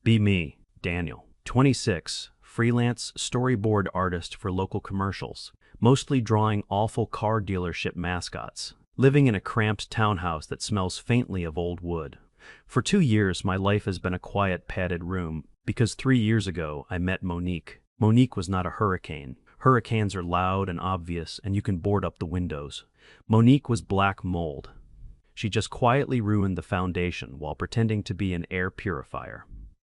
Be me, Daniel. 26, freelance storyboard artist for local commercials, mostly drawing awful car dealership mascots, living in a cramped townhouse that smells faintly of old wood. For 2 years, my life has been a quiet, padded room, because 3 years ago I met Monique. Monique was not a hurricane. Hurricanes are loud and obvious, and you can board up the windows. Monique was black mold. She just quietly ruined the foundation while pretending to be an air purifier.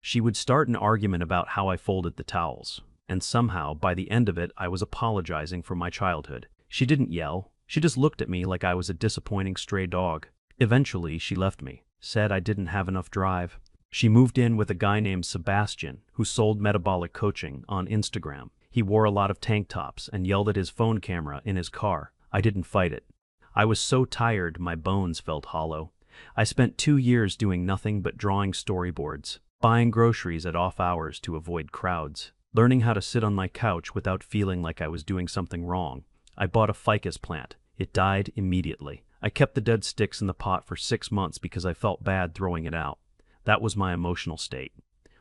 She would start an argument about how I folded the towels, and somehow, by the end of it, I was apologizing for my childhood. She didn't yell. She just looked at me like I was a disappointing stray dog. Eventually, she left me, said I didn't have enough drive. She moved in with a guy named Sebastian, who sold metabolic coaching on Instagram. He wore a lot of tank tops and yelled at his phone camera in his car. I didn't fight it. I was so tired, my bones felt hollow. I spent 2 years doing nothing but drawing storyboards, buying groceries at off hours to avoid crowds, learning how to sit on my couch without feeling like I was doing something wrong. I bought a ficus plant. It died immediately. I kept the dead sticks in the pot for 6 months because I felt bad throwing it out. That was my emotional state.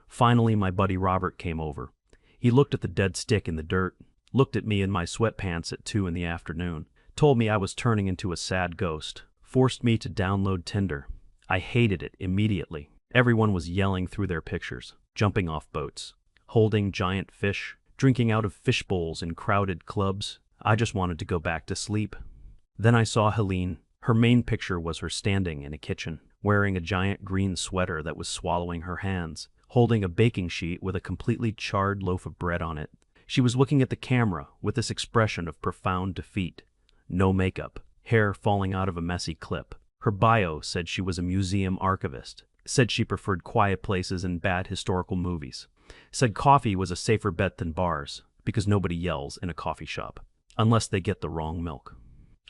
Finally, my buddy Robert came over. He looked at the dead stick in the dirt, looked at me in my sweatpants at 2 in the afternoon, told me I was turning into a sad ghost, forced me to download Tinder. I hated it immediately. Everyone was yelling through their pictures, jumping off boats, holding giant fish, drinking out of fish bowls in crowded clubs. I just wanted to go back to sleep. Then I saw Helene. Her main picture was her standing in a kitchen, wearing a giant green sweater that was swallowing her hands, holding a baking sheet with a completely charred loaf of bread on it. She was looking at the camera with this expression of profound defeat. No makeup, hair falling out of a messy clip. Her bio said she was a museum archivist, said she preferred quiet places and bad historical movies, said coffee was a safer bet than bars, because nobody yells in a coffee shop, unless they get the wrong milk.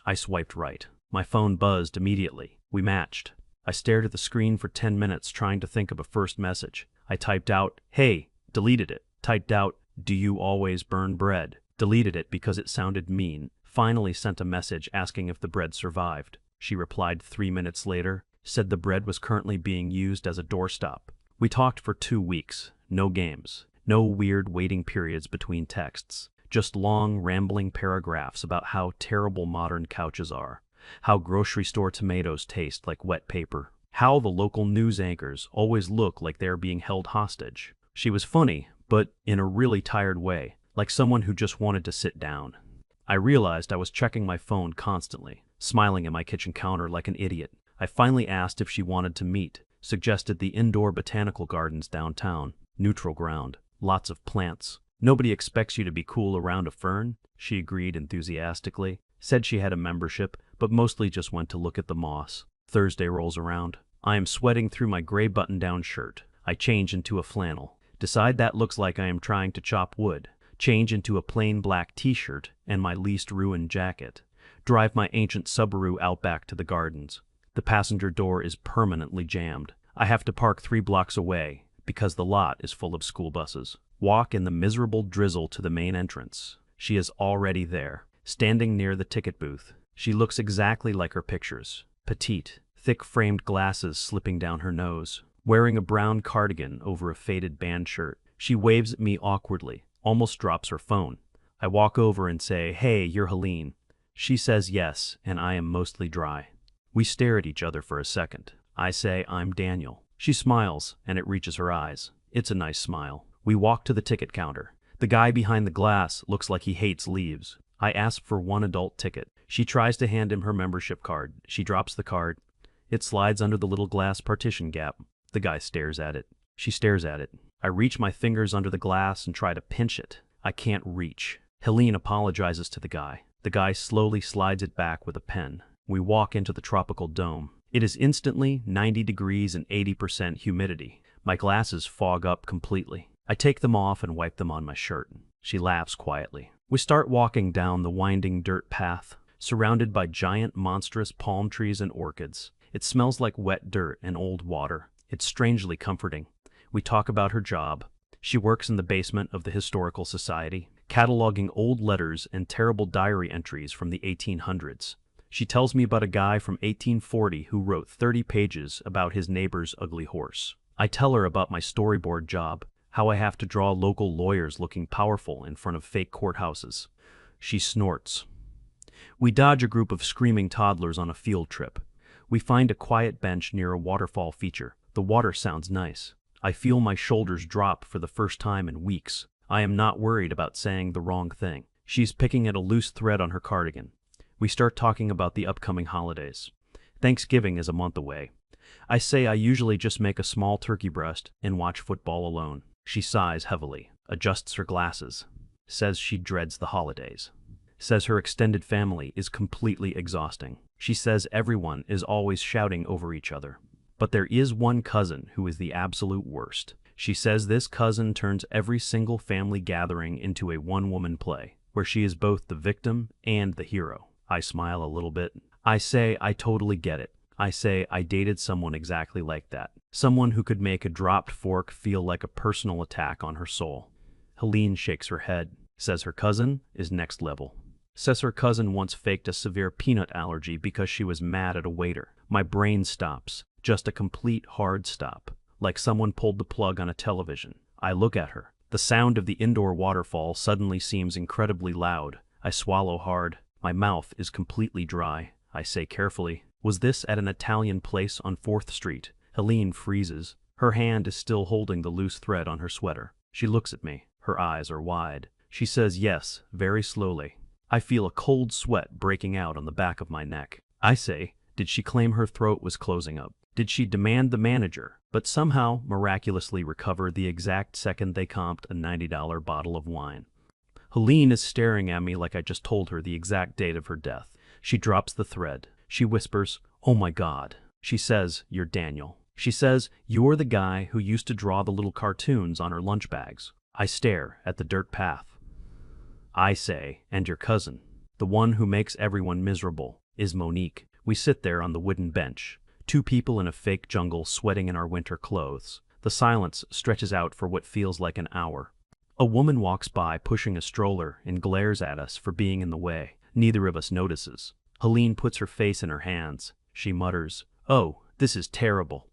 I swiped right. My phone buzzed immediately. We matched. I stared at the screen for 10 minutes trying to think of a first message. I typed out, "Hey," deleted it. Typed out, "Do you always burn bread?" Deleted it because it sounded mean. Finally sent a message asking if the bread survived. She replied 3 minutes later, said the bread was currently being used as a doorstop. We talked for 2 weeks. No games. No weird waiting periods between texts. Just long, rambling paragraphs about how terrible modern couches are, how grocery store tomatoes taste like wet paper, how the local news anchors always look like they're being held hostage. She was funny, but in a really tired way, like someone who just wanted to sit down. I realized I was checking my phone constantly, smiling at my kitchen counter like an idiot. I finally asked if she wanted to meet, suggested the indoor botanical gardens downtown, neutral ground, lots of plants. Nobody expects you to be cool around a fern, she agreed enthusiastically, said she had a membership, but mostly just went to look at the moss. Thursday rolls around. I am sweating through my gray button-down shirt. I change into a flannel. Decide that looks like I am trying to chop wood. Change into a plain black t-shirt and my least ruined jacket. Drive my ancient Subaru out back to the gardens. The passenger door is permanently jammed. I have to park 3 blocks away because the lot is full of school buses. Walk in the miserable drizzle to the main entrance. She is already there, standing near the ticket booth. She looks exactly like her pictures. Petite, thick-framed glasses slipping down her nose, wearing a brown cardigan over a faded band shirt. She waves at me awkwardly, almost drops her phone. I walk over and say, "Hey, you're Helene." She says yes, and I am mostly dry. We stare at each other for a second. I say, "I'm Daniel." She smiles, and it reaches her eyes. It's a nice smile. We walk to the ticket counter. The guy behind the glass looks like he hates leaves. I ask for 1 adult ticket. She tries to hand him her membership card. She drops the card. It slides under the little glass partition gap. The guy stares at it. She stares at it. I reach my fingers under the glass and try to pinch it. I can't reach. Helene apologizes to the guy. The guy slowly slides it back with a pen. We walk into the tropical dome. It is instantly 90 degrees and 80% humidity. My glasses fog up completely. I take them off and wipe them on my shirt. She laughs quietly. We start walking down the winding dirt path, surrounded by giant, monstrous palm trees and orchids. It smells like wet dirt and old water. It's strangely comforting. We talk about her job. She works in the basement of the Historical Society, cataloging old letters and terrible diary entries from the 1800s. She tells me about a guy from 1840 who wrote 30 pages about his neighbor's ugly horse. I tell her about my storyboard job, how I have to draw local lawyers looking powerful in front of fake courthouses. She snorts. We dodge a group of screaming toddlers on a field trip. We find a quiet bench near a waterfall feature. The water sounds nice. I feel my shoulders drop for the first time in weeks. I am not worried about saying the wrong thing. She's picking at a loose thread on her cardigan. We start talking about the upcoming holidays. Thanksgiving is a month away. I say I usually just make a small turkey breast and watch football alone. She sighs heavily, adjusts her glasses, says she dreads the holidays. Says her extended family is completely exhausting. She says everyone is always shouting over each other. But there is one cousin who is the absolute worst. She says this cousin turns every single family gathering into a one-woman play, where she is both the victim and the hero. I smile a little bit. I say I totally get it. I say I dated someone exactly like that. Someone who could make a dropped fork feel like a personal attack on her soul. Helene shakes her head, says her cousin is next level. Says her cousin once faked a severe peanut allergy because she was mad at a waiter. My brain stops, just a complete hard stop, like someone pulled the plug on a television. I look at her. The sound of the indoor waterfall suddenly seems incredibly loud. I swallow hard. My mouth is completely dry. I say carefully, "Was this at an Italian place on 4th Street?" Helene freezes. Her hand is still holding the loose thread on her sweater. She looks at me. Her eyes are wide. She says yes, very slowly. I feel a cold sweat breaking out on the back of my neck. I say, did she claim her throat was closing up? Did she demand the manager, but somehow miraculously recover the exact second they comped a $90 bottle of wine? Helene is staring at me like I just told her the exact date of her death. She drops the thread. She whispers, "Oh my God." She says, "You're Daniel." She says, "You're the guy who used to draw the little cartoons on her lunch bags." I stare at the dirt path. I say, "And your cousin, the one who makes everyone miserable, is Monique." We sit there on the wooden bench, two people in a fake jungle sweating in our winter clothes. The silence stretches out for what feels like an hour. A woman walks by pushing a stroller and glares at us for being in the way. Neither of us notices. Helene puts her face in her hands. She mutters, "Oh, this is terrible.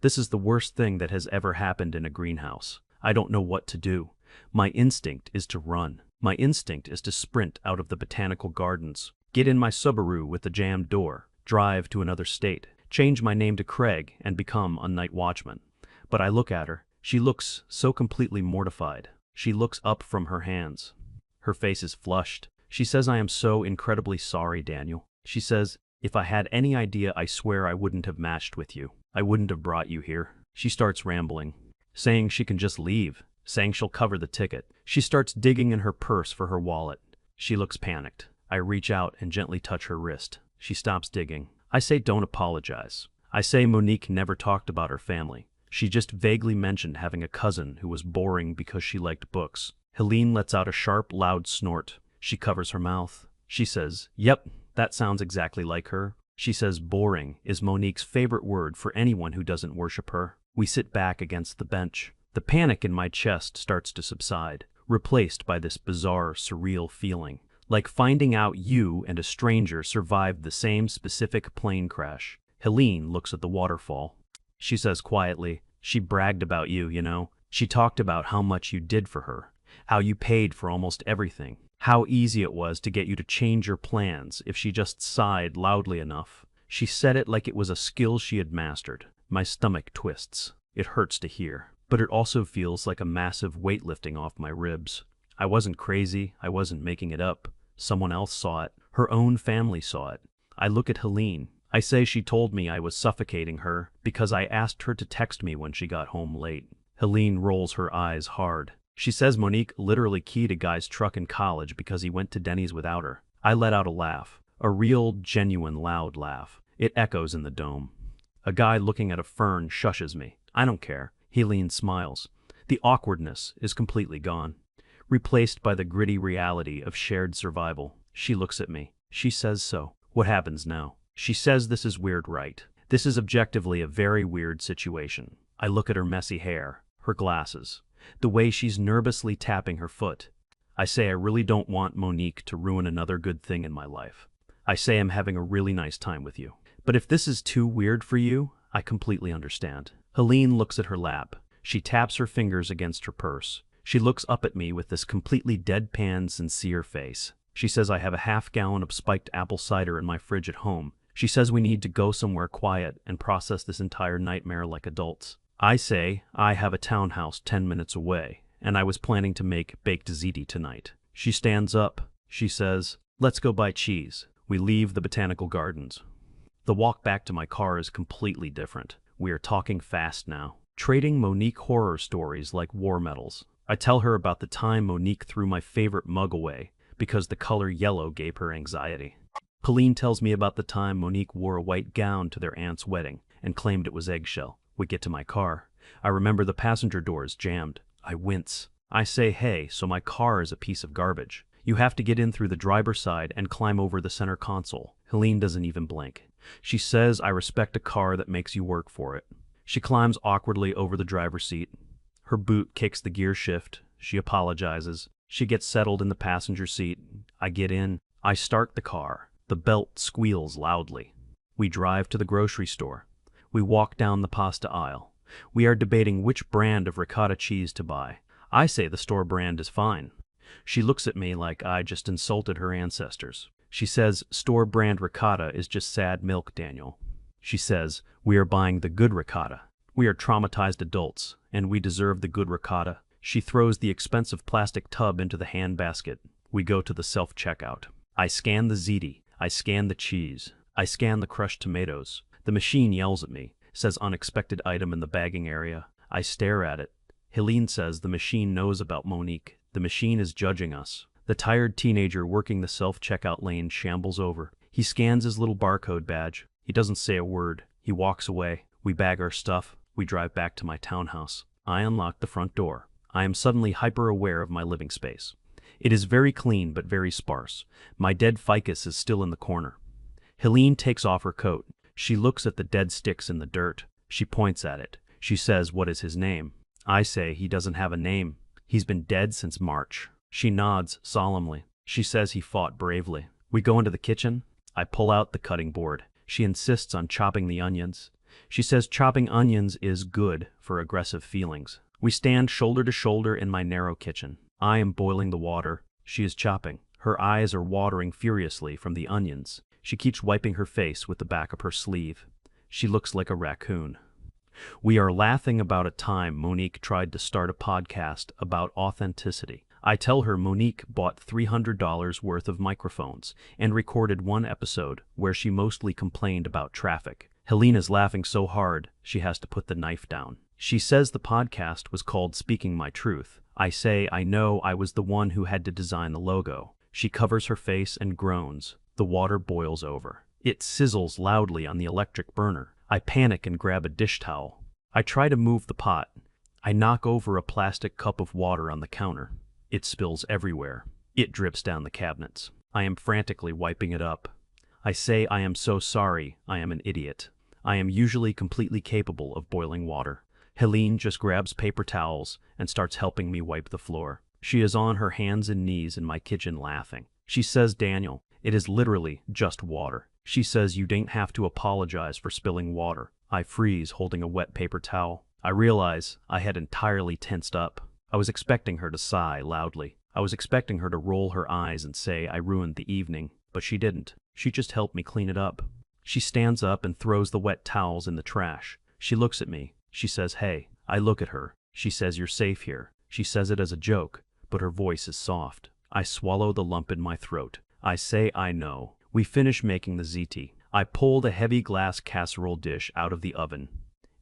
This is the worst thing that has ever happened in a greenhouse. I don't know what to do. My instinct is to run. My instinct is to sprint out of the botanical gardens, get in my Subaru with the jammed door, drive to another state, change my name to Craig and become a night watchman." But I look at her. She looks so completely mortified. She looks up from her hands. Her face is flushed. She says, "I am so incredibly sorry, Daniel." She says, "If I had any idea, I swear I wouldn't have matched with you. I wouldn't have brought you here." She starts rambling, saying she can just leave, saying she'll cover the ticket. She starts digging in her purse for her wallet. She looks panicked. I reach out and gently touch her wrist. She stops digging. I say, "Don't apologize." I say Monique never talked about her family. She just vaguely mentioned having a cousin who was boring because she liked books. Helene lets out a sharp, loud snort. She covers her mouth. She says, "Yep, that sounds exactly like her." She says boring is Monique's favorite word for anyone who doesn't worship her. We sit back against the bench. The panic in my chest starts to subside, replaced by this bizarre, surreal feeling, like finding out you and a stranger survived the same specific plane crash. Helene looks at the waterfall. She says quietly, "She bragged about you, you know. She talked about how much you did for her, how you paid for almost everything, how easy it was to get you to change your plans if she just sighed loudly enough. She said it like it was a skill she had mastered." My stomach twists. It hurts to hear, but it also feels like a massive weight lifting off my ribs. I wasn't crazy. I wasn't making it up. Someone else saw it. Her own family saw it. I look at Helene. I say she told me I was suffocating her because I asked her to text me when she got home late. Helene rolls her eyes hard. She says Monique literally keyed a guy's truck in college because he went to Denny's without her. I let out a laugh. A real, genuine, loud laugh. It echoes in the dome. A guy looking at a fern shushes me. I don't care. Helene smiles. The awkwardness is completely gone, replaced by the gritty reality of shared survival. She looks at me. She says so. What happens now? She says this is weird, right? This is objectively a very weird situation. I look at her messy hair, her glasses, the way she's nervously tapping her foot. I say I really don't want Monique to ruin another good thing in my life. I say I'm having a really nice time with you. But if this is too weird for you, I completely understand. Helene looks at her lap. She taps her fingers against her purse. She looks up at me with this completely deadpan, sincere face. She says I have a half-gallon of spiked apple cider in my fridge at home. She says we need to go somewhere quiet and process this entire nightmare like adults. I say I have a townhouse 10 minutes away, and I was planning to make baked ziti tonight. She stands up. She says, "Let's go buy cheese." We leave the botanical gardens. The walk back to my car is completely different. We are talking fast now, trading Monique horror stories like war medals. I tell her about the time Monique threw my favorite mug away because the color yellow gave her anxiety. Helene tells me about the time Monique wore a white gown to their aunt's wedding and claimed it was eggshell. We get to my car. I remember the passenger door is jammed. I wince. I say, "Hey, so my car is a piece of garbage. You have to get in through the driver's side and climb over the center console." Helene doesn't even blink. She says I respect a car that makes you work for it. She climbs awkwardly over the driver's seat. Her boot kicks the gear shift. She apologizes. She gets settled in the passenger seat. I get in. I start the car. The belt squeals loudly. We drive to the grocery store. We walk down the pasta aisle. We are debating which brand of ricotta cheese to buy. I say the store brand is fine. She looks at me like I just insulted her ancestors. She says store brand ricotta is just sad milk, Daniel. She says we are buying the good ricotta. We are traumatized adults, and we deserve the good ricotta. She throws the expensive plastic tub into the handbasket. We go to the self-checkout. I scan the ziti. I scan the cheese. I scan the crushed tomatoes. The machine yells at me, says unexpected item in the bagging area. I stare at it. Helene says the machine knows about Monique. The machine is judging us. The tired teenager working the self-checkout lane shambles over. He scans his little barcode badge. He doesn't say a word. He walks away. We bag our stuff. We drive back to my townhouse. I unlock the front door. I am suddenly hyper-aware of my living space. It is very clean but very sparse. My dead ficus is still in the corner. Helene takes off her coat. She looks at the dead sticks in the dirt. She points at it. She says, "What is his name?" I say he doesn't have a name. He's been dead since March. She nods solemnly. She says he fought bravely. We go into the kitchen. I pull out the cutting board. She insists on chopping the onions. She says chopping onions is good for aggressive feelings. We stand shoulder to shoulder in my narrow kitchen. I am boiling the water. She is chopping. Her eyes are watering furiously from the onions. She keeps wiping her face with the back of her sleeve. She looks like a raccoon. We are laughing about a time Monique tried to start a podcast about authenticity. I tell her Monique bought $300 worth of microphones and recorded one episode where she mostly complained about traffic. Helene is laughing so hard she has to put the knife down. She says the podcast was called Speaking My Truth. I say I know I was the one who had to design the logo. She covers her face and groans. The water boils over. It sizzles loudly on the electric burner. I panic and grab a dish towel. I try to move the pot. I knock over a plastic cup of water on the counter. It spills everywhere. It drips down the cabinets. I am frantically wiping it up. I say I am so sorry. I am an idiot. I am usually completely capable of boiling water. Helene just grabs paper towels and starts helping me wipe the floor. She is on her hands and knees in my kitchen laughing. She says, "Daniel, it is literally just water." She says you don't have to apologize for spilling water. I freeze, holding a wet paper towel. I realize I had entirely tensed up. I was expecting her to sigh loudly. I was expecting her to roll her eyes and say I ruined the evening, but she didn't. She just helped me clean it up. She stands up and throws the wet towels in the trash. She looks at me. She says, "Hey." I look at her. She says, "You're safe here." She says it as a joke, but her voice is soft. I swallow the lump in my throat. I say I know. We finish making the ziti. I pull the heavy glass casserole dish out of the oven.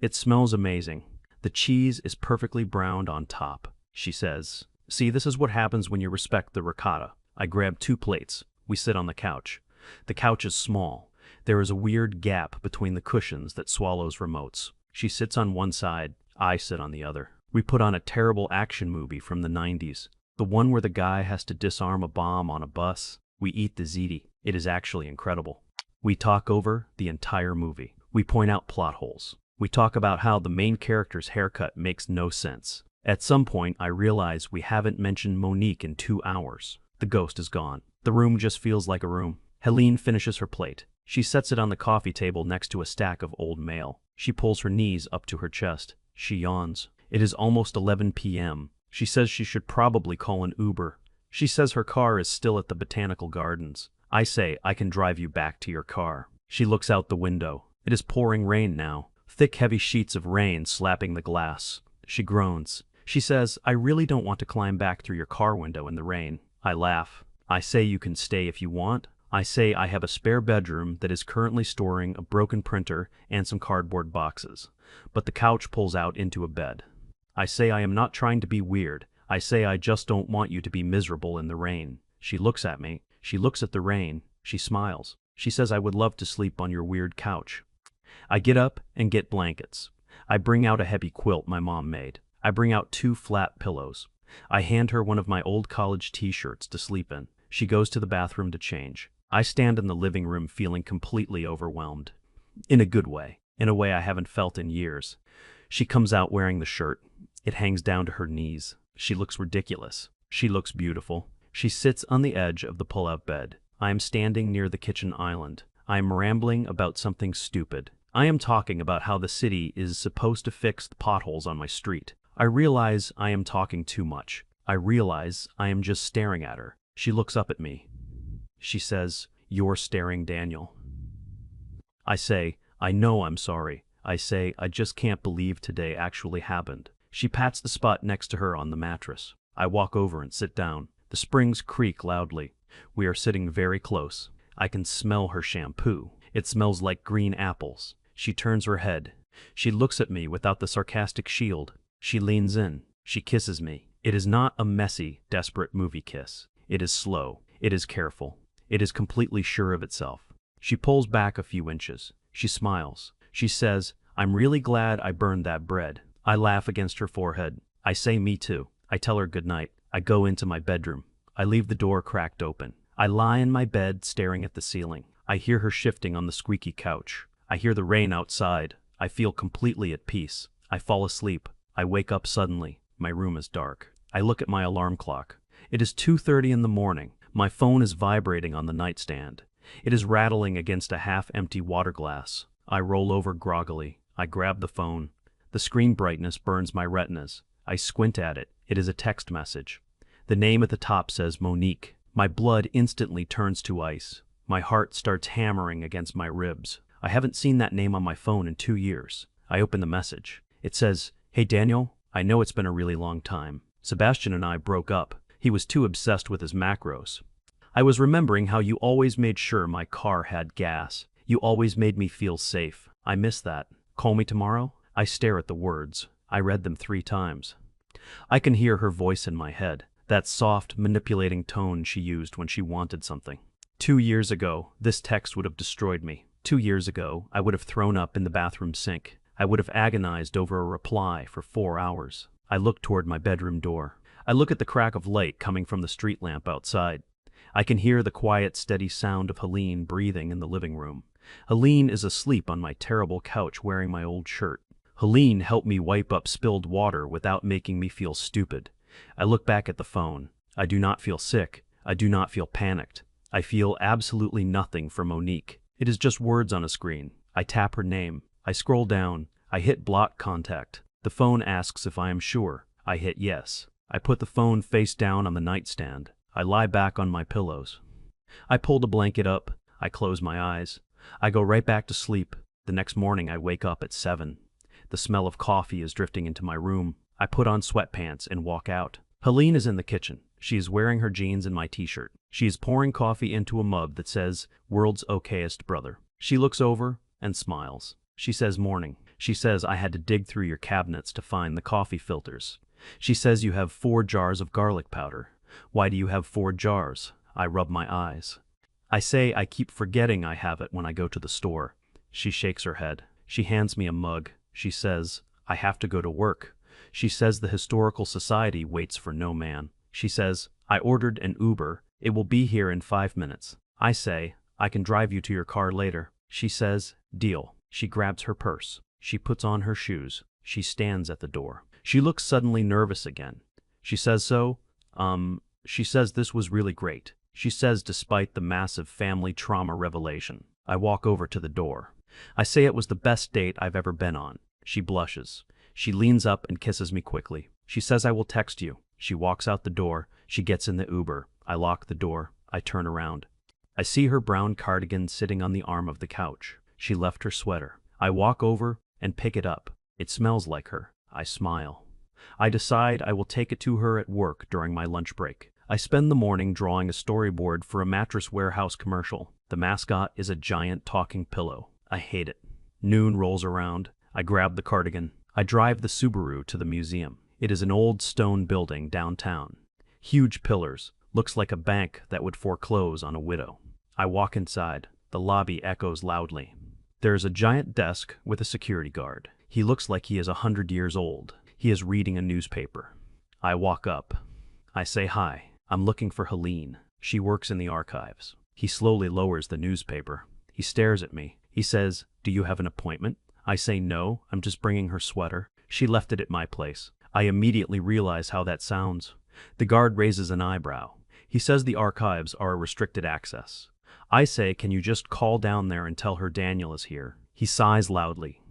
It smells amazing. The cheese is perfectly browned on top. She says, "See, this is what happens when you respect the ricotta." I grab 2 plates. We sit on the couch. The couch is small. There is a weird gap between the cushions that swallows remotes. She sits on one side. I sit on the other. We put on a terrible action movie from the 90s. The one where the guy has to disarm a bomb on a bus. We eat the ziti. It is actually incredible. We talk over the entire movie. We point out plot holes. We talk about how the main character's haircut makes no sense. At some point, I realize we haven't mentioned Monique in 2 hours. The ghost is gone. The room just feels like a room. Helene finishes her plate. She sets it on the coffee table next to a stack of old mail. She pulls her knees up to her chest. She yawns. It is almost 11 p.m. She says she should probably call an Uber. She says her car is still at the botanical gardens. I say I can drive you back to your car. She looks out the window. It is pouring rain now. Thick, heavy sheets of rain slapping the glass. She groans. She says, I really don't want to climb back through your car window in the rain. I laugh. I say you can stay if you want. I say I have a spare bedroom that is currently storing a broken printer and some cardboard boxes. But the couch pulls out into a bed. I say I am not trying to be weird. I say I just don't want you to be miserable in the rain. She looks at me. She looks at the rain. She smiles. She says I would love to sleep on your weird couch. I get up and get blankets. I bring out a heavy quilt my mom made. I bring out 2 flat pillows. I hand her one of my old college t-shirts to sleep in. She goes to the bathroom to change. I stand in the living room feeling completely overwhelmed. In a good way. In a way I haven't felt in years. She comes out wearing the shirt. It hangs down to her knees. She looks ridiculous. She looks beautiful. She sits on the edge of the pull-out bed. I am standing near the kitchen island. I am rambling about something stupid. I am talking about how the city is supposed to fix the potholes on my street. I realize I am talking too much. I realize I am just staring at her. She looks up at me. She says, "You're staring, Daniel." I say, I know I'm sorry. I say, I just can't believe today actually happened. She pats the spot next to her on the mattress. I walk over and sit down. The springs creak loudly. We are sitting very close. I can smell her shampoo. It smells like green apples. She turns her head. She looks at me without the sarcastic shield. She leans in. She kisses me. It is not a messy, desperate movie kiss. It is slow. It is careful. It is completely sure of itself. She pulls back a few inches. She smiles. She says, I'm really glad I burned that bread. I laugh against her forehead. I say me too. I tell her goodnight. I go into my bedroom. I leave the door cracked open. I lie in my bed staring at the ceiling. I hear her shifting on the squeaky couch. I hear the rain outside. I feel completely at peace. I fall asleep. I wake up suddenly. My room is dark. I look at my alarm clock. It is 2:30 in the morning. My phone is vibrating on the nightstand. It is rattling against a half-empty water glass. I roll over groggily. I grab the phone. The screen brightness burns my retinas. I squint at it. It is a text message. The name at the top says Monique. My blood instantly turns to ice. My heart starts hammering against my ribs. I haven't seen that name on my phone in 2 years. I open the message. It says, Hey Daniel, I know it's been a really long time. Sebastian and I broke up. He was too obsessed with his macros. I was remembering how you always made sure my car had gas. You always made me feel safe. I miss that. Call me tomorrow? I stare at the words. I read them 3 times. I can hear her voice in my head, that soft, manipulating tone she used when she wanted something. 2 years ago, this text would have destroyed me. 2 years ago, I would have thrown up in the bathroom sink. I would have agonized over a reply for 4 hours. I look toward my bedroom door. I look at the crack of light coming from the street lamp outside. I can hear the quiet, steady sound of Helene breathing in the living room. Helene is asleep on my terrible couch wearing my old shirt. Helene helped me wipe up spilled water without making me feel stupid. I look back at the phone. I do not feel sick. I do not feel panicked. I feel absolutely nothing for Monique. It is just words on a screen. I tap her name. I scroll down. I hit block contact. The phone asks if I am sure. I hit yes. I put the phone face down on the nightstand. I lie back on my pillows. I pull the blanket up. I close my eyes. I go right back to sleep. The next morning I wake up at 7. The smell of coffee is drifting into my room. I put on sweatpants and walk out. Helene is in the kitchen. She is wearing her jeans and my t-shirt. She is pouring coffee into a mug that says, World's Okayest Brother. She looks over and smiles. She says, Morning. She says I had to dig through your cabinets to find the coffee filters. She says you have 4 jars of garlic powder. Why do you have 4 jars? I rub my eyes. I say I keep forgetting I have it when I go to the store. She shakes her head. She hands me a mug. She says, I have to go to work. She says the Historical Society waits for no man. She says, I ordered an Uber. It will be here in 5 minutes. I say, I can drive you to your car later. She says, deal. She grabs her purse. She puts on her shoes. She stands at the door. She looks suddenly nervous again. She says she says this was really great. She says despite the massive family trauma revelation. I walk over to the door. I say it was the best date I've ever been on. She blushes. She leans up and kisses me quickly. She says I will text you. She walks out the door. She gets in the Uber. I lock the door. I turn around. I see her brown cardigan sitting on the arm of the couch. She left her sweater. I walk over and pick it up. It smells like her. I smile. I decide I will take it to her at work during my lunch break. I spend the morning drawing a storyboard for a mattress warehouse commercial. The mascot is a giant talking pillow. I hate it. Noon rolls around. I grab the cardigan. I drive the Subaru to the museum. It is an old stone building downtown. Huge pillars. Looks like a bank that would foreclose on a widow. I walk inside. The lobby echoes loudly. There is a giant desk with a security guard. He looks like he is 100 years old. He is reading a newspaper. I walk up. I say hi. I'm looking for Helene. She works in the archives. He slowly lowers the newspaper. He stares at me. He says, "Do you have an appointment?" I say no, I'm just bringing her sweater. She left it at my place. I immediately realize how that sounds. The guard raises an eyebrow. He says the archives are a restricted access. I say, can you just call down there and tell her Daniel is here? He sighs loudly.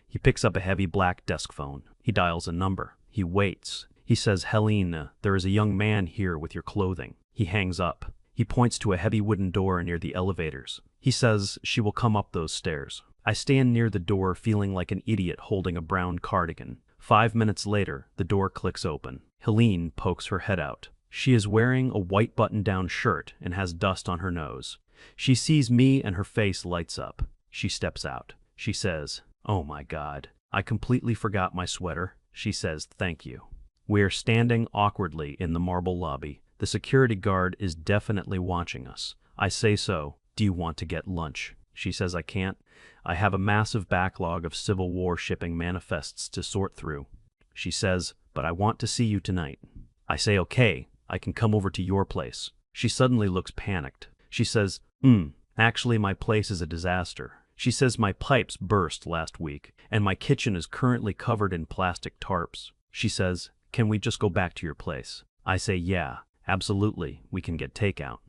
He picks up a heavy black desk phone. He dials a number. He waits. He says, "Helene, there is a young man here with your clothing." He hangs up. He points to a heavy wooden door near the elevators. He says she will come up those stairs. I stand near the door feeling like an idiot holding a brown cardigan. 5 minutes later, the door clicks open. Helene pokes her head out. She is wearing a white button-down shirt and has dust on her nose. She sees me and her face lights up. She steps out. She says, "Oh my God, I completely forgot my sweater." She says, "Thank you." We are standing awkwardly in the marble lobby. The security guard is definitely watching us. I say so. "Do you want to get lunch?" She says I can't. I have a massive backlog of Civil War shipping manifests to sort through. She says, "But I want to see you tonight." I say, "Okay, I can come over to your place." She suddenly looks panicked. She says, Actually my place is a disaster." She says my pipes burst last week, and my kitchen is currently covered in plastic tarps. She says, "Can we just go back to your place?" I say, "Yeah, absolutely, we can get takeout."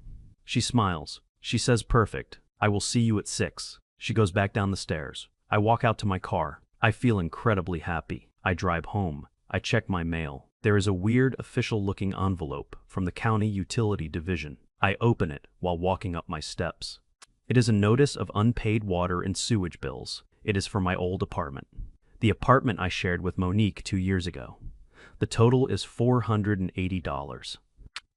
She smiles. She says, "Perfect. I will see you at 6. She goes back down the stairs. I walk out to my car. I feel incredibly happy. I drive home. I check my mail. There is a weird official-looking envelope from the County Utility Division. I open it while walking up my steps. It is a notice of unpaid water and sewage bills. It is for my old apartment. The apartment I shared with Monique 2 years ago. The total is $480.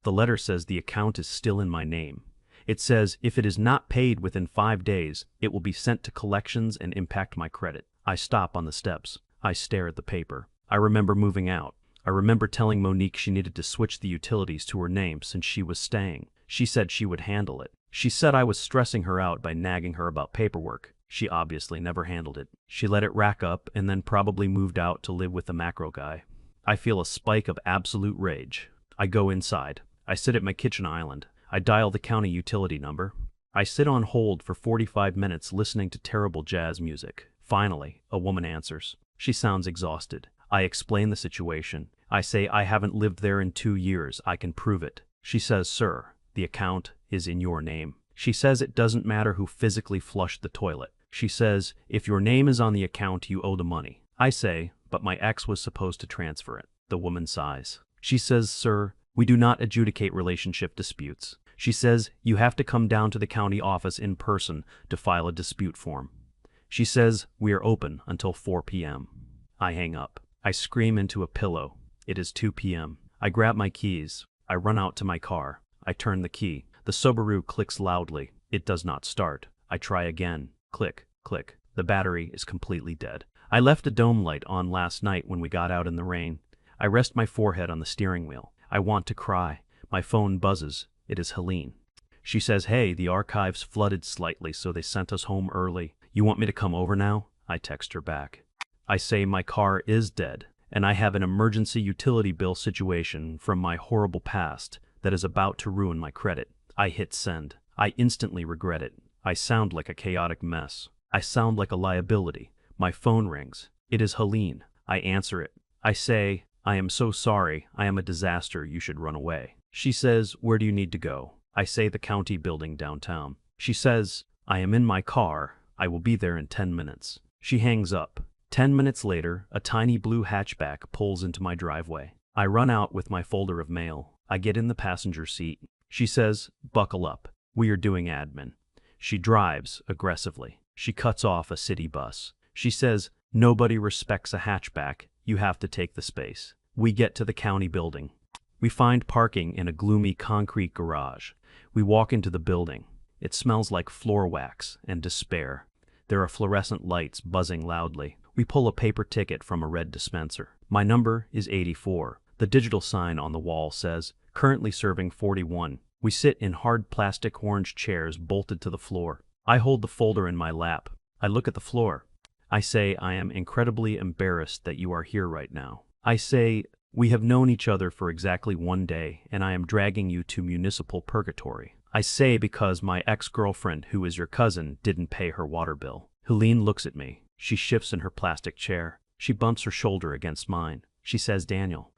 The letter says the account is still in my name. It says if it is not paid within 5 days, it will be sent to collections and impact my credit. I stop on the steps. I stare at the paper. I remember moving out. I remember telling Monique she needed to switch the utilities to her name since she was staying. She said she would handle it. She said I was stressing her out by nagging her about paperwork. She obviously never handled it. She let it rack up and then probably moved out to live with the macro guy. I feel a spike of absolute rage. I go inside. I sit at my kitchen island. I dial the county utility number. I sit on hold for 45 minutes listening to terrible jazz music. Finally, a woman answers. She sounds exhausted. I explain the situation. I say I haven't lived there in 2 years. I can prove it. She says, "Sir, the account is in your name." She says it doesn't matter who physically flushed the toilet. She says, "If your name is on the account, you owe the money." I say, "But my ex was supposed to transfer it." The woman sighs. She says, "Sir, we do not adjudicate relationship disputes." She says, "You have to come down to the county office in person to file a dispute form." She says, "We are open until 4 p.m. I hang up. I scream into a pillow. It is 2 p.m. I grab my keys. I run out to my car. I turn the key. The Subaru clicks loudly. It does not start. I try again. Click, click. The battery is completely dead. I left a dome light on last night when we got out in the rain. I rest my forehead on the steering wheel. I want to cry. My phone buzzes. It is Helene. She says, "Hey, the archives flooded slightly, so they sent us home early. You want me to come over now?" I text her back. I say my car is dead, and I have an emergency utility bill situation from my horrible past that is about to ruin my credit. I hit send. I instantly regret it. I sound like a chaotic mess. I sound like a liability. My phone rings. It is Helene. I answer it. I say, "I am so sorry. I am a disaster. You should run away." She says, "Where do you need to go?" I say the county building downtown. She says, "I am in my car. I will be there in 10 minutes. She hangs up. 10 minutes later, a tiny blue hatchback pulls into my driveway. I run out with my folder of mail. I get in the passenger seat. She says, "Buckle up. We are doing admin." She drives aggressively. She cuts off a city bus. She says, "Nobody respects a hatchback. You have to take the space." We get to the county building. We find parking in a gloomy concrete garage. We walk into the building. It smells like floor wax and despair. There are fluorescent lights buzzing loudly. We pull a paper ticket from a red dispenser. My number is 84. The digital sign on the wall says, "Currently serving 41. We sit in hard plastic orange chairs bolted to the floor. I hold the folder in my lap. I look at the floor. I say, "I am incredibly embarrassed that you are here right now." I say, "We have known each other for exactly 1 day, and I am dragging you to municipal purgatory." I say because my ex-girlfriend, who is your cousin, didn't pay her water bill. Helene looks at me. She shifts in her plastic chair. She bumps her shoulder against mine. She says, "Daniel."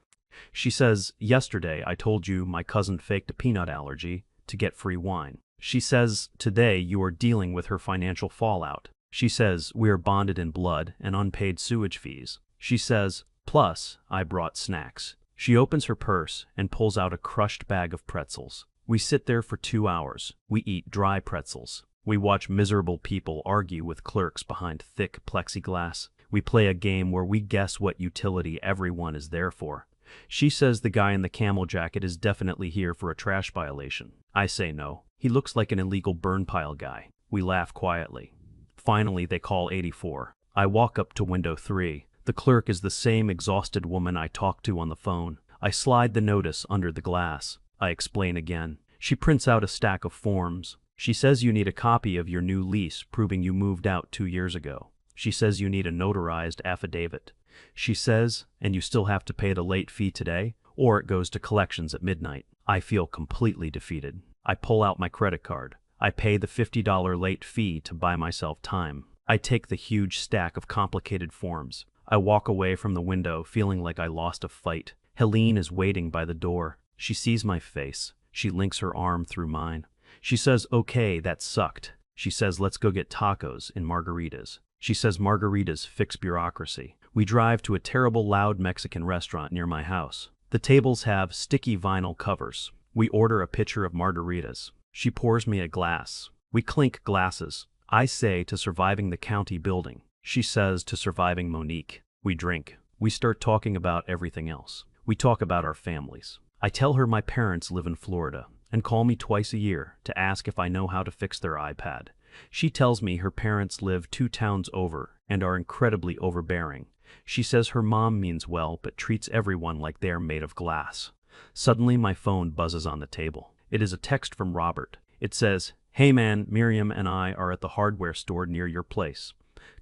She says, "Yesterday I told you my cousin faked a peanut allergy to get free wine." She says, "Today you are dealing with her financial fallout." She says, "We are bonded in blood and unpaid sewage fees." She says, "Plus, I brought snacks." She opens her purse and pulls out a crushed bag of pretzels. We sit there for 2 hours. We eat dry pretzels. We watch miserable people argue with clerks behind thick plexiglass. We play a game where we guess what utility everyone is there for. She says the guy in the camel jacket is definitely here for a trash violation. I say no. He looks like an illegal burn pile guy. We laugh quietly. Finally, they call 84. I walk up to window 3. The clerk is the same exhausted woman I talked to on the phone. I slide the notice under the glass. I explain again. She prints out a stack of forms. She says you need a copy of your new lease proving you moved out 2 years ago. She says you need a notarized affidavit. She says, "And you still have to pay the late fee today, or it goes to collections at midnight." I feel completely defeated. I pull out my credit card. I pay the $50 late fee to buy myself time. I take the huge stack of complicated forms. I walk away from the window feeling like I lost a fight. Helene is waiting by the door. She sees my face. She links her arm through mine. She says, "Okay, that sucked." She says, "Let's go get tacos and margaritas." She says margaritas fix bureaucracy. We drive to a terrible loud Mexican restaurant near my house. The tables have sticky vinyl covers. We order a pitcher of margaritas. She pours me a glass. We clink glasses. I say to surviving the county building. She says to surviving Monique. We drink. We start talking about everything else. We talk about our families. I tell her my parents live in Florida and call me twice a year to ask if I know how to fix their iPad. She tells me her parents live 2 towns over and are incredibly overbearing. She says her mom means well but treats everyone like they are made of glass. Suddenly my phone buzzes on the table. It is a text from Robert. It says, "Hey man, Miriam and I are at the hardware store near your place.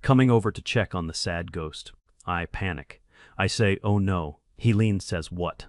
Coming over to check on the sad ghost." I panic. I say, "Oh no." Helene says, "What?"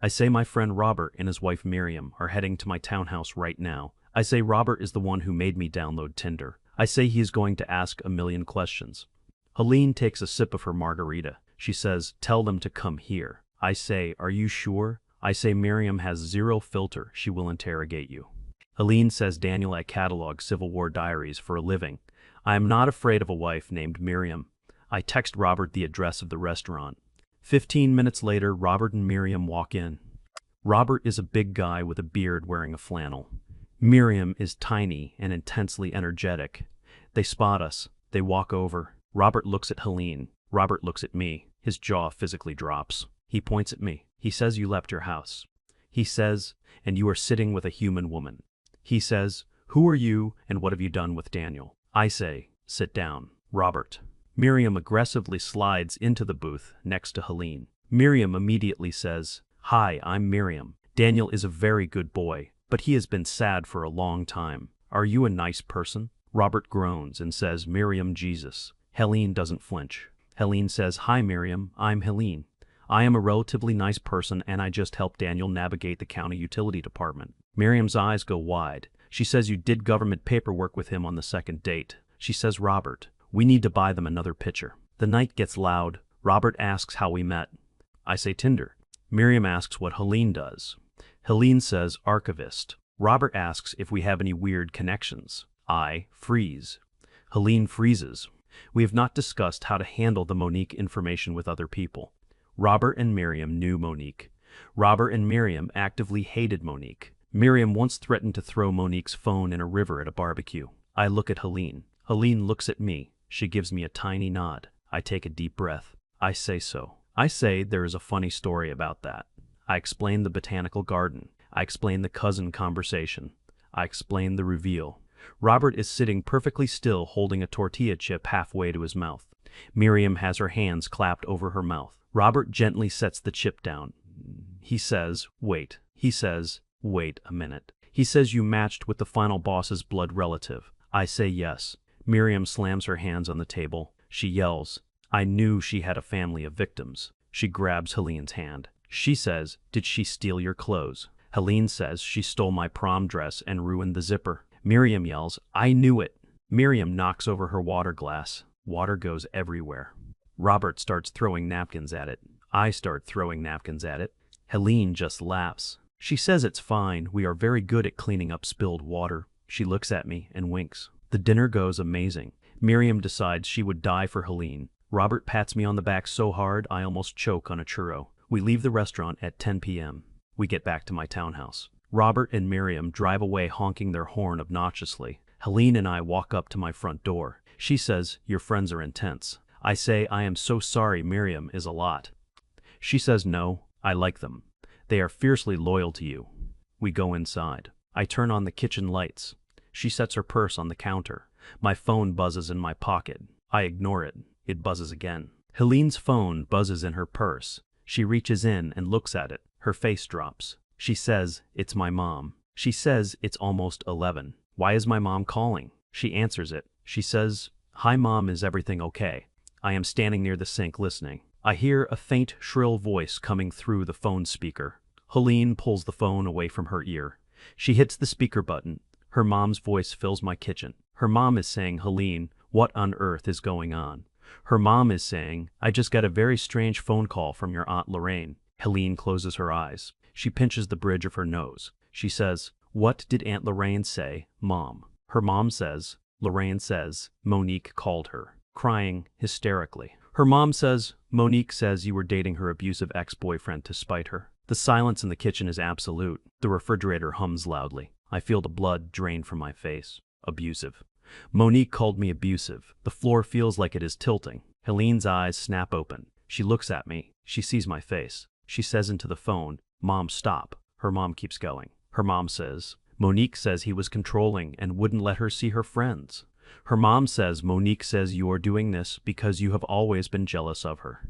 I say my friend Robert and his wife Miriam are heading to my townhouse right now. I say Robert is the one who made me download Tinder. I say he is going to ask a million questions. Helene takes a sip of her margarita. She says, "Tell them to come here." I say, "Are you sure?" I say Miriam has zero filter. She will interrogate you. Helene says, "Daniel, I catalog Civil War diaries for a living. I am not afraid of a wife named Miriam." I text Robert the address of the restaurant. 15 minutes later, Robert and Miriam walk in. Robert is a big guy with a beard wearing a flannel. Miriam is tiny and intensely energetic. They spot us. They walk over. Robert looks at Helene. Robert looks at me. His jaw physically drops. He points at me. He says, "You left your house." He says, "And you are sitting with a human woman." He says, "Who are you and what have you done with Daniel?" I say, "Sit down, Robert." Miriam aggressively slides into the booth next to Helene. Miriam immediately says, "Hi, I'm Miriam. Daniel is a very good boy, but he has been sad for a long time. Are you a nice person?" Robert groans and says, "Miriam, Jesus." Helene doesn't flinch. Helene says, "Hi Miriam, I'm Helene. I am a relatively nice person and I just helped Daniel navigate the county utility department." Miriam's eyes go wide. She says, "You did government paperwork with him on the second date." She says, "Robert, we need to buy them another pitcher." The night gets loud. Robert asks how we met. I say Tinder. Miriam asks what Helene does. Helene says archivist. Robert asks if we have any weird connections. I freeze. Helene freezes. We have not discussed how to handle the Monique information with other people. Robert and Miriam knew Monique. Robert and Miriam actively hated Monique. Miriam once threatened to throw Monique's phone in a river at a barbecue. I look at Helene. Helene looks at me. She gives me a tiny nod. I take a deep breath. I say so. I say there is a funny story about that. I explain the botanical garden. I explain the cousin conversation. I explain the reveal. Robert is sitting perfectly still holding a tortilla chip halfway to his mouth. Miriam has her hands clapped over her mouth. Robert gently sets the chip down. He says, wait. He says, wait a minute. He says you matched with the final boss's blood relative. I say yes. Miriam slams her hands on the table. She yells. I knew she had a family of victims. She grabs Helene's hand. She says, did she steal your clothes? Helene says she stole my prom dress and ruined the zipper. Miriam yells, I knew it. Miriam knocks over her water glass. Water goes everywhere. Robert starts throwing napkins at it. I start throwing napkins at it. Helene just laughs. She says it's fine. We are very good at cleaning up spilled water. She looks at me and winks. The dinner goes amazing. Miriam decides she would die for Helene. Robert pats me on the back so hard I almost choke on a churro. We leave the restaurant at 10 p.m. We get back to my townhouse. Robert and Miriam drive away honking their horn obnoxiously. Helene and I walk up to my front door. She says, your friends are intense. I say, I am so sorry. Miriam is a lot. She says, no, I like them. They are fiercely loyal to you. We go inside. I turn on the kitchen lights. She sets her purse on the counter. My phone buzzes in my pocket. I ignore it. It buzzes again. Helene's phone buzzes in her purse. She reaches in and looks at it. Her face drops. She says, it's my mom. She says, it's almost 11. Why is my mom calling? She answers it. She says, hi mom, is everything okay? I am standing near the sink listening. I hear a faint, shrill voice coming through the phone speaker. Helene pulls the phone away from her ear. She hits the speaker button. Her mom's voice fills my kitchen. Her mom is saying, Helene, what on earth is going on? Her mom is saying, I just got a very strange phone call from your Aunt Lorraine. Helene closes her eyes. She pinches the bridge of her nose. She says, what did Aunt Lorraine say, Mom? Her mom says, Lorraine says, Monique called her, crying hysterically. Her mom says, Monique says you were dating her abusive ex-boyfriend to spite her. The silence in the kitchen is absolute. The refrigerator hums loudly. I feel the blood drain from my face. Abusive. Monique called me abusive. The floor feels like it is tilting. Helene's eyes snap open. She looks at me. She sees my face. She says into the phone, Mom, stop. Her mom keeps going. Her mom says, Monique says he was controlling and wouldn't let her see her friends. Her mom says Monique says you are doing this because you have always been jealous of her.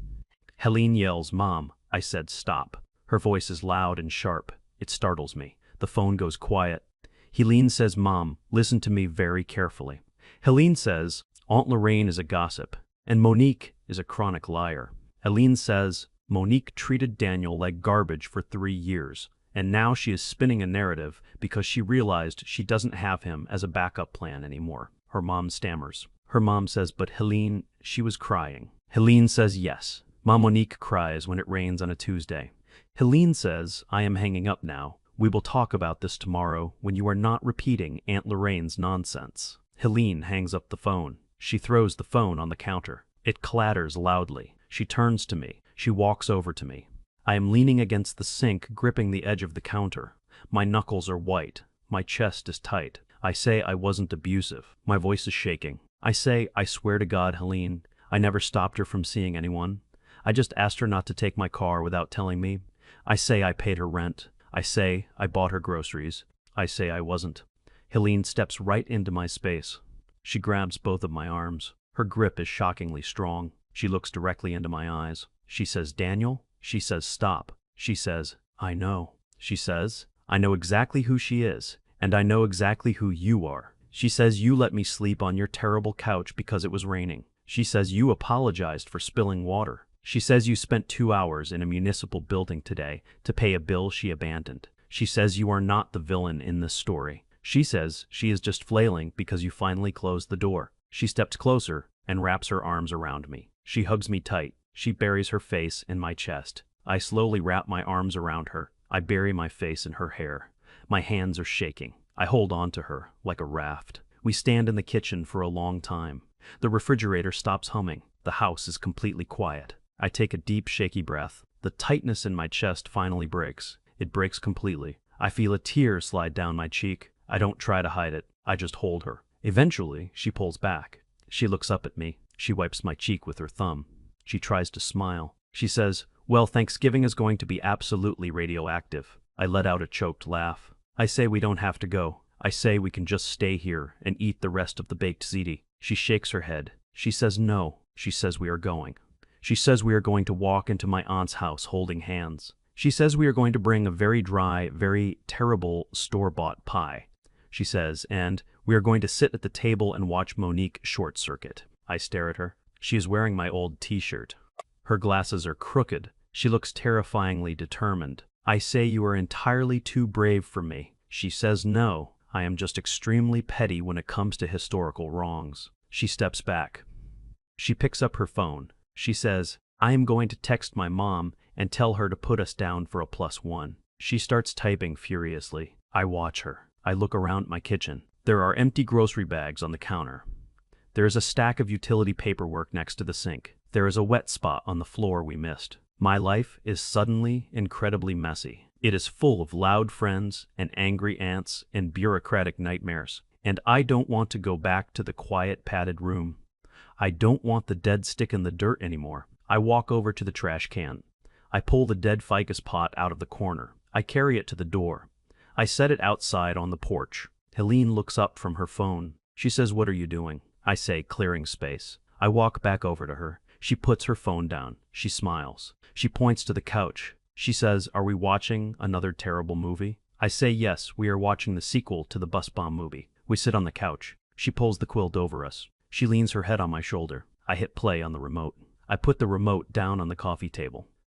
Helene yells, Mom. I said stop. Her voice is loud and sharp. It startles me. The phone goes quiet. Helene says, Mom, listen to me very carefully. Helene says, Aunt Lorraine is a gossip, and Monique is a chronic liar. Helene says, Monique treated Daniel like garbage for 3 years, and now she is spinning a narrative because she realized she doesn't have him as a backup plan anymore. Her mom stammers. Her mom says, but Helene, she was crying. Helene says, yes. Ma Monique cries when it rains on a Tuesday. Helene says, I am hanging up now. We will talk about this tomorrow when you are not repeating Aunt Lorraine's nonsense. Helene hangs up the phone. She throws the phone on the counter. It clatters loudly. She turns to me. She walks over to me. I am leaning against the sink, gripping the edge of the counter. My knuckles are white. My chest is tight. I say I wasn't abusive. My voice is shaking. I say, I swear to God, Helene, I never stopped her from seeing anyone. I just asked her not to take my car without telling me. I say I paid her rent. I say I bought her groceries. I say I wasn't. Helene steps right into my space. She grabs both of my arms. Her grip is shockingly strong. She looks directly into my eyes. She says, Daniel? She says, stop. She says, I know. She says, I know exactly who she is, and I know exactly who you are. She says you let me sleep on your terrible couch because it was raining. She says you apologized for spilling water. She says you spent 2 hours in a municipal building today to pay a bill she abandoned. She says you are not the villain in this story. She says she is just flailing because you finally closed the door. She steps closer and wraps her arms around me. She hugs me tight. She buries her face in my chest. I slowly wrap my arms around her. I bury my face in her hair. My hands are shaking. I hold on to her like a raft. We stand in the kitchen for a long time. The refrigerator stops humming. The house is completely quiet. I take a deep, shaky breath. The tightness in my chest finally breaks. It breaks completely. I feel a tear slide down my cheek. I don't try to hide it. I just hold her. Eventually, she pulls back. She looks up at me. She wipes my cheek with her thumb. She tries to smile. She says, "Well, Thanksgiving is going to be absolutely radioactive." I let out a choked laugh. I say we don't have to go. I say we can just stay here and eat the rest of the baked ziti. She shakes her head. She says no. She says we are going. She says we are going to walk into my aunt's house holding hands. She says we are going to bring a very dry, very terrible store-bought pie. She says, and we are going to sit at the table and watch Monique short circuit. I stare at her. She is wearing my old t-shirt. Her glasses are crooked. She looks terrifyingly determined. I say you are entirely too brave for me. She says no. I am just extremely petty when it comes to historical wrongs. She steps back. She picks up her phone. She says, I am going to text my mom and tell her to put us down for a +1. She starts typing furiously. I watch her. I look around my kitchen. There are empty grocery bags on the counter. There is a stack of utility paperwork next to the sink. There is a wet spot on the floor we missed. My life is suddenly incredibly messy. It is full of loud friends and angry aunts and bureaucratic nightmares. And I don't want to go back to the quiet padded room. I don't want the dead stick in the dirt anymore. I walk over to the trash can. I pull the dead ficus pot out of the corner. I carry it to the door. I set it outside on the porch. Helene looks up from her phone. She says, "What are you doing?" I say, "Clearing space." I walk back over to her. She puts her phone down. She smiles. She points to the couch. She says, "Are we watching another terrible movie?" I say, "Yes, we are watching the sequel to the bus bomb movie." We sit on the couch. She pulls the quilt over us. She leans her head on my shoulder. I hit play on the remote. I put the remote down on the coffee table.